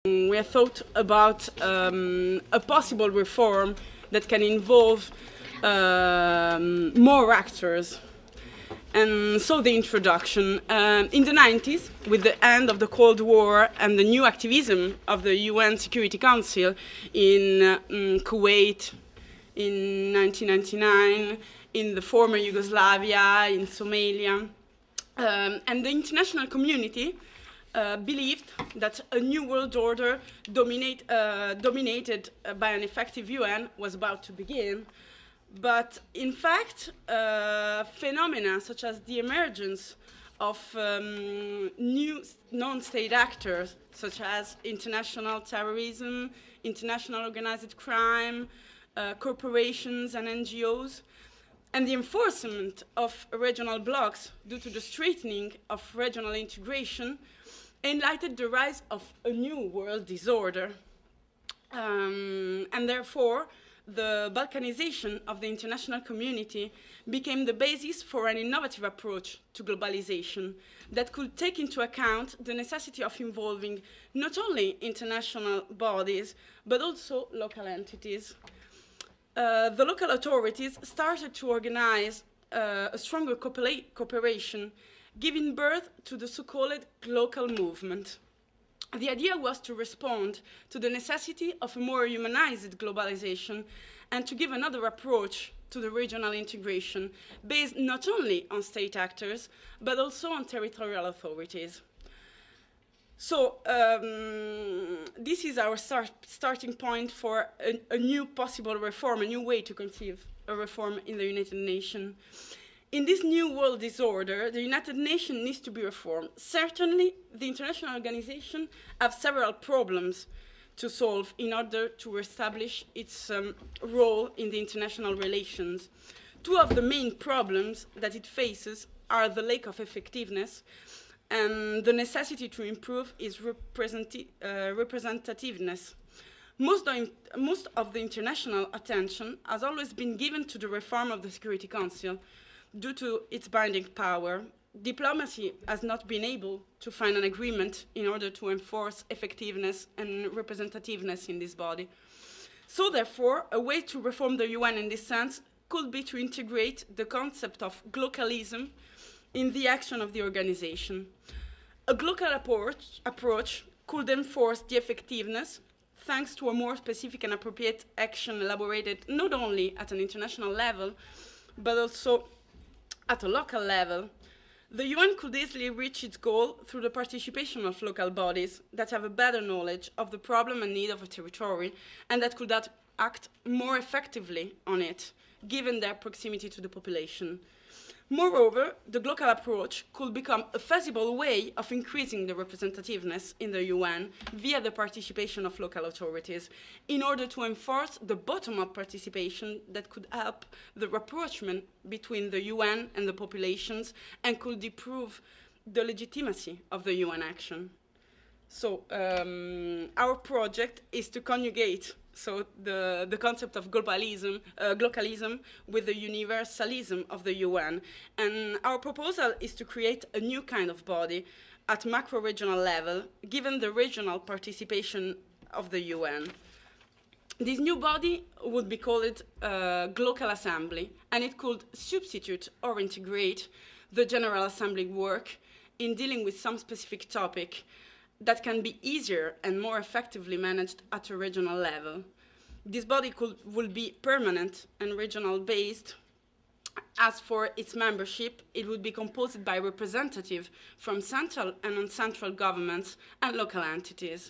We have thought about a possible reform that can involve more actors. And so the introduction. In the 90s, with the end of the Cold War and the new activism of the UN Security Council in Kuwait in 1999, in the former Yugoslavia, in Somalia, and the international community believed that a new world order dominated by an effective UN was about to begin. But in fact, phenomena such as the emergence of new non-state actors, such as international terrorism, international organized crime, corporations and NGOs, and the enforcement of regional blocs due to the strengthening of regional integration, enlightened the rise of a new world disorder. And therefore, the balkanization of the international community became the basis for an innovative approach to globalization that could take into account the necessity of involving not only international bodies, but also local entities. The local authorities started to organize a stronger cooperation, giving birth to the so-called local movement. The idea was to respond to the necessity of a more humanized globalization and to give another approach to the regional integration based not only on state actors, but also on territorial authorities. So this is our starting point for a new possible reform, a new way to conceive a reform in the United Nations. In this new world disorder, the United Nations needs to be reformed. Certainly, the international organization have several problems to solve in order to reestablish its role in the international relations. Two of the main problems that it faces are the lack of effectiveness and the necessity to improve its representativeness. Most of the international attention has always been given to the reform of the Security Council due to its binding power. Diplomacy has not been able to find an agreement in order to enforce effectiveness and representativeness in this body. So therefore, a way to reform the UN in this sense could be to integrate the concept of glocalism in the action of the organization. A global approach could enforce the effectiveness thanks to a more specific and appropriate action elaborated not only at an international level, but also at a local level. The UN could easily reach its goal through the participation of local bodies that have a better knowledge of the problem and need of a territory and that could act more effectively on it, given their proximity to the population. Moreover, the global approach could become a feasible way of increasing the representativeness in the UN via the participation of local authorities in order to enforce the bottom-up participation that could help the rapprochement between the UN and the populations and could improve the legitimacy of the UN action. So our project is to conjugate the concept of globalism with the universalism of the UN. And our proposal is to create a new kind of body at macro-regional level, given the regional participation of the UN. This new body would be called Global Assembly, and it could substitute or integrate the General Assembly work in dealing with some specific topic that can be easier and more effectively managed at a regional level. This body will be permanent and regional based. As for its membership, it would be composed by representatives from central and non-central governments and local entities.